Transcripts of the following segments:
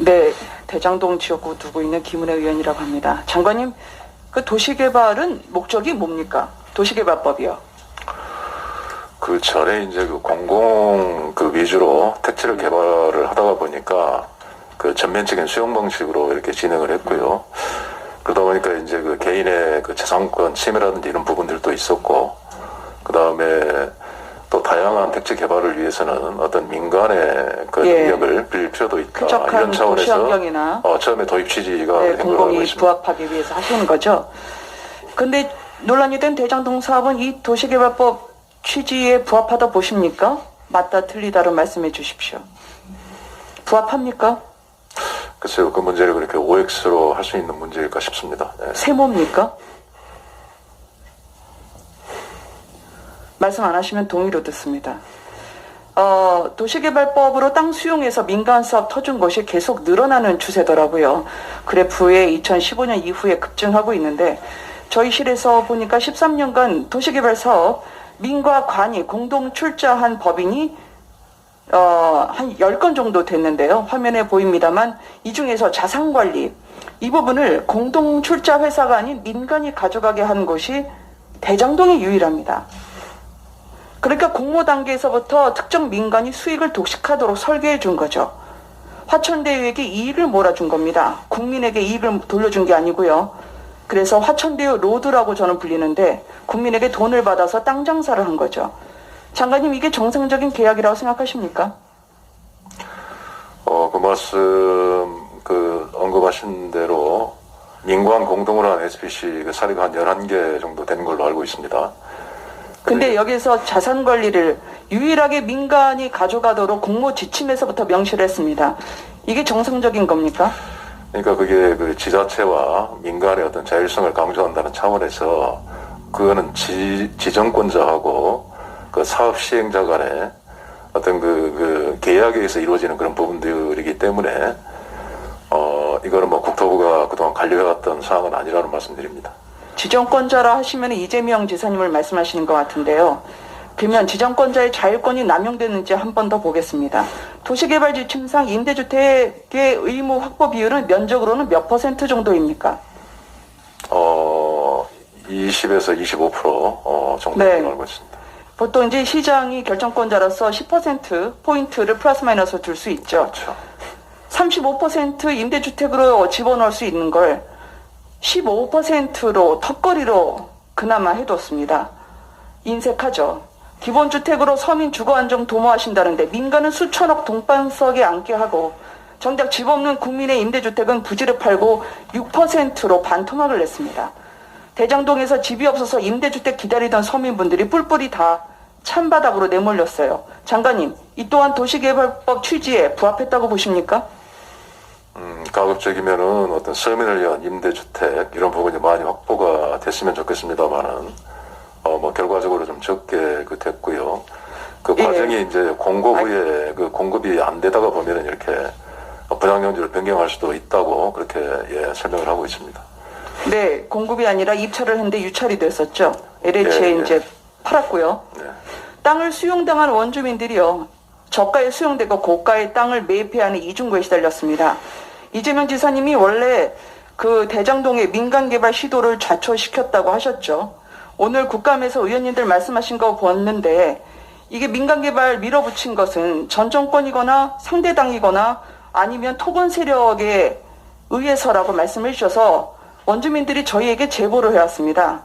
네, 대장동 지역구 두고 있는 김은혜 의원이라고 합니다. 장관님, 그 도시개발은 목적이 뭡니까? 도시개발법이요. 그 전에 이제 그 공공 그 위주로 택지를 개발을 하다가 보니까 그 전면적인 수용 방식으로 이렇게 진행을 했고요. 그러다 보니까 이제 그 개인의 그 재산권 침해라든지 이런 부분들도 있었고, 그 다음에 또 다양한 택지 개발을 위해서는 어떤 민간의 그 능력을 빌릴 필요도 있다. 이런 차원에서 처음에 도입 취지가 된 걸로 알고 있습니다. 부합하기 위해서 하시는 거죠. 근데 논란이 된 대장동 사업은 이 도시개발법 취지에 부합하다 보십니까? 맞다 틀리다로 말씀해 주십시오. 부합합니까? 글쎄요, 그 문제를 그렇게 OX로 할 수 있는 문제일까 싶습니다. 네. 세모입니까? 말씀 안 하시면 동의로 듣습니다. 도시개발법으로 땅 수용해서 민간 사업 터준 것이 계속 늘어나는 추세더라고요. 그래프에 2015년 이후에 급증하고 있는데 저희 실에서 보니까 13년간 도시개발 사업 민과 관이 공동 출자한 법인이 한 10건 정도 됐는데요. 화면에 보입니다만 이 중에서 자산관리 이 부분을 공동 출자 회사가 아닌 민간이 가져가게 한 곳이 대장동이 유일합니다. 그러니까 공모 단계에서부터 특정 민간이 수익을 독식하도록 설계해 준 거죠. 화천대유에게 이익을 몰아준 겁니다. 국민에게 이익을 돌려준 게 아니고요. 그래서 화천대유 로드라고 저는 불리는데 국민에게 돈을 받아서 땅 장사를 한 거죠. 장관님, 이게 정상적인 계약이라고 생각하십니까? 그 말씀 언급하신 대로 민관 공동으로 한 SPC 그 사례가 한 11개 정도 되는 걸로 알고 있습니다. 근데 여기서 자산 관리를 유일하게 민간이 가져가도록 공모 지침에서부터 명시를 했습니다. 이게 정상적인 겁니까? 그러니까 그게 그 지자체와 민간의 어떤 자율성을 강조한다는 차원에서 그거는 지정권자하고 그 사업 시행자 간의 어떤 그 계약에 의해서 이루어지는 그런 부분들이기 때문에 이거는 뭐 국토부가 그동안 관리해왔던 사항은 아니라는 말씀드립니다. 지정권자라 하시면 이재명 지사님을 말씀하시는 것 같은데요. 그러면 지정권자의 자율권이 남용되는지 한 번 더 보겠습니다. 도시개발 지침상 임대주택의 의무 확보 비율은 면적으로는 몇 % 정도입니까? 20에서 25% 정도 알고 있습니다. 보통 이제 시장이 결정권자로서 10% 포인트를 플러스 마이너스 둘 수 있죠. 그렇죠. 35% 임대주택으로 집어넣을 수 있는 걸 15%로 턱걸이로 그나마 해뒀습니다. 인색하죠. 기본주택으로 서민 주거안정 도모하신다는데 민간은 수천억 동방석에 앉게 하고 정작 집 없는 국민의 임대주택은 부지를 팔고 6%로 반토막을 냈습니다. 대장동에서 집이 없어서 임대주택 기다리던 서민분들이 뿔뿔이 다 찬바닥으로 내몰렸어요. 장관님, 이 또한 도시개발법 취지에 부합했다고 보십니까? 가급적이면은 어떤 서민을 위한 임대주택 이런 부분이 많이 확보가 됐으면 좋겠습니다만은 뭐 결과적으로 좀 적게 됐고요. 그 과정이 이제 공고 후에 그 공급이 안 되다가 보면은 이렇게 분양용지를 변경할 수도 있다고 그렇게 설명을 하고 있습니다. 네, 공급이 아니라 입찰을 했는데 유찰이 됐었죠. LH에 이제 팔았고요. 땅을 수용당한 원주민들이요. 저가에 수용되고 고가의 땅을 매입해야 하는 이중고에 시달렸습니다. 이재명 지사님이 원래 그 대장동의 민간개발 시도를 좌초시켰다고 하셨죠. 오늘 국감에서 의원님들 말씀하신 거 봤는데 이게 민간개발 밀어붙인 것은 전 정권이거나 상대당이거나 아니면 토건 세력에 의해서라고 말씀해 주셔서 원주민들이 저희에게 제보를 해왔습니다.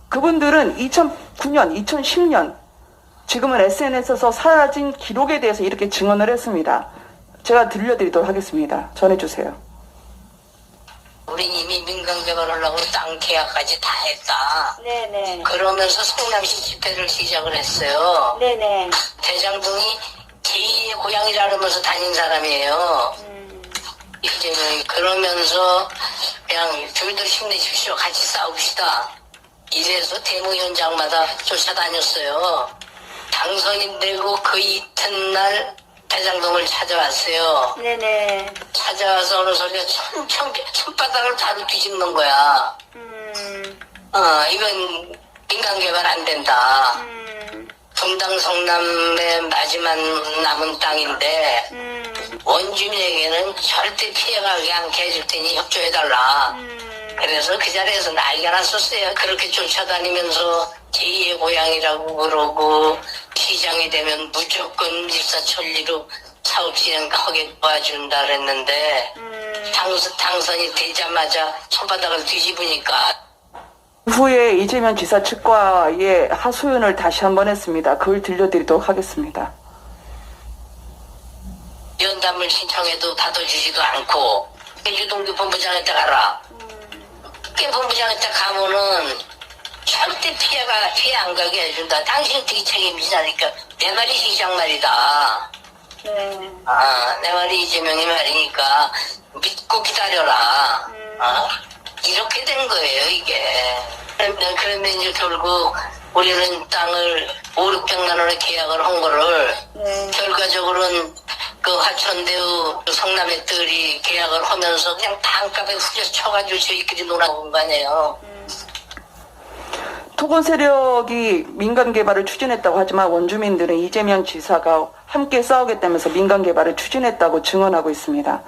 그분들은 2009년, 2010년 지금은 SNS에서 사라진 기록에 대해서 이렇게 증언을 했습니다. 제가 들려드리도록 하겠습니다. 전해주세요. 우리 이미 민간개발하려고 땅 계약까지 다 했다. 네네. 그러면서 성남시 집회를 시작을 했어요. 네네. 대장동이 제2의 고향이라면서 다닌 사람이에요. 이재명이 그러면서 그냥 저희도 힘내십시오. 같이 싸웁시다. 이래서 데모 현장마다 쫓아다녔어요. 당선인 되고 그 이튿날 대장동을 찾아왔어요. 네네. 찾아와서 어느 소리가 손바닥을 다루 뒤집는 거야. 이건 민간개발 안 된다. 분당 성남의 마지막 남은 땅인데 원주민에게는 절대 피해가지 않게 해줄 테니 협조해달라. 그래서 그 자리에서 난리가 났었어요. 그렇게 쫓아다니면서 제2의 고향이라고 그러고 시장이 되면 무조건 일사천리로 사업 진행하게 도와준다 그랬는데 당선이 되자마자 손바닥을 뒤집으니까 후에 이재명 지사 측과의 하소연을 다시 한번 했습니다. 그걸 들려드리도록 하겠습니다. 연담을 신청해도 받아주지도 않고 유동규 본부장한테 가라. 본부장한테 가면은 절대 피해 안 가게 해준다. 당신 어떻게 책임지냐니까 내 말이 시장 말이다. 내 말이 이재명이 말이니까 믿고 기다려라. 이렇게 된 거예요 이게. 그러면 이제 결국 우리는 땅을 500~600만 원에 계약을 한 거를 결과적으로는 그 화천대유 성남의 뜰이 계약을 하면서 그냥 반값에 후려쳐가지고 저희끼리 놀아본 거 아니에요. 토건 세력이 민간 개발을 추진했다고 하지만 원주민들은 이재명 지사가 함께 싸우겠다면서 민간 개발을 추진했다고 증언하고 있습니다.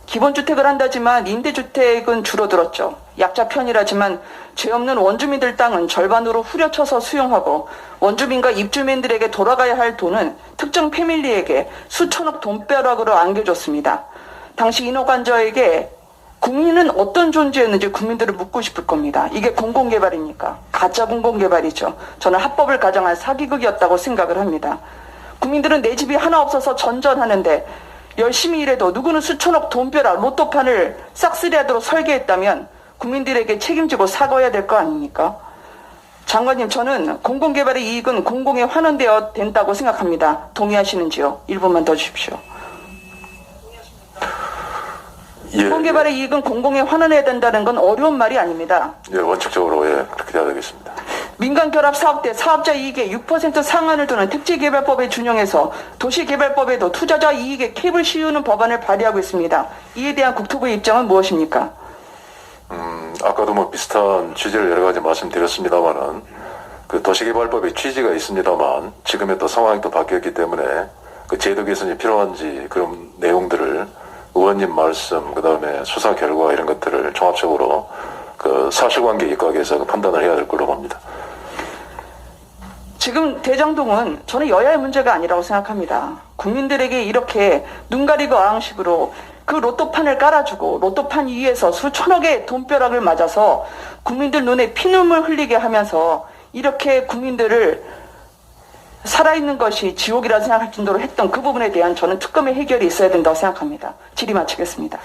기본주택을 한다지만 임대주택은 줄어들었죠. 약자 편이라지만 죄 없는 원주민들 땅은 절반으로 후려쳐서 수용하고 원주민과 입주민들에게 돌아가야 할 돈은 특정 패밀리에게 수천억 돈벼락으로 안겨줬습니다. 당시 인허관저에게 국민은 어떤 존재였는지 국민들을 묻고 싶을 겁니다. 이게 공공개발입니까? 가짜 공공개발이죠. 저는 합법을 가장한 사기극이었다고 생각을 합니다. 국민들은 내 집이 하나 없어서 전전하는데 열심히 일해도 누구는 수천억 돈벼락 로또판을 싹쓸이하도록 설계했다면 국민들에게 책임지고 사과해야 될 거 아닙니까? 장관님, 저는 공공개발의 이익은 공공에 환원되어야 된다고 생각합니다. 동의하시는지요? 1분만 더 주십시오. 공공개발의 이익은 공공에 환원해야 된다는 건 어려운 말이 아닙니다. 예, 원칙적으로 그렇게 돼야 되겠습니다. 민간결합 사업 때 사업자 이익의 6% 상한을 두는 특지개발법에 준용해서 도시개발법에도 투자자 이익에 캡을 씌우는 법안을 발의하고 있습니다. 이에 대한 국토부의 입장은 무엇입니까? 아까도 뭐 비슷한 취지를 여러 가지 말씀드렸습니다만은 그 도시개발법의 취지가 있습니다만 지금의 또 상황이 또 바뀌었기 때문에 그 제도 개선이 필요한지 그런 내용들을 의원님 말씀 그다음에 수사 결과 이런 것들을 종합적으로 그 사실관계 입각해서 그 판단을 해야 될 걸로 봅니다. 지금 대장동은 저는 여야의 문제가 아니라고 생각합니다. 국민들에게 이렇게 눈 가리고 아앙식으로 그 로또판을 깔아주고 로또판 위에서 수천억의 돈벼락을 맞아서 국민들 눈에 피눈물 흘리게 하면서 이렇게 국민들을 살아있는 것이 지옥이라 생각할 정도로 했던 그 부분에 대한 저는 특검의 해결이 있어야 된다고 생각합니다. 질의 마치겠습니다.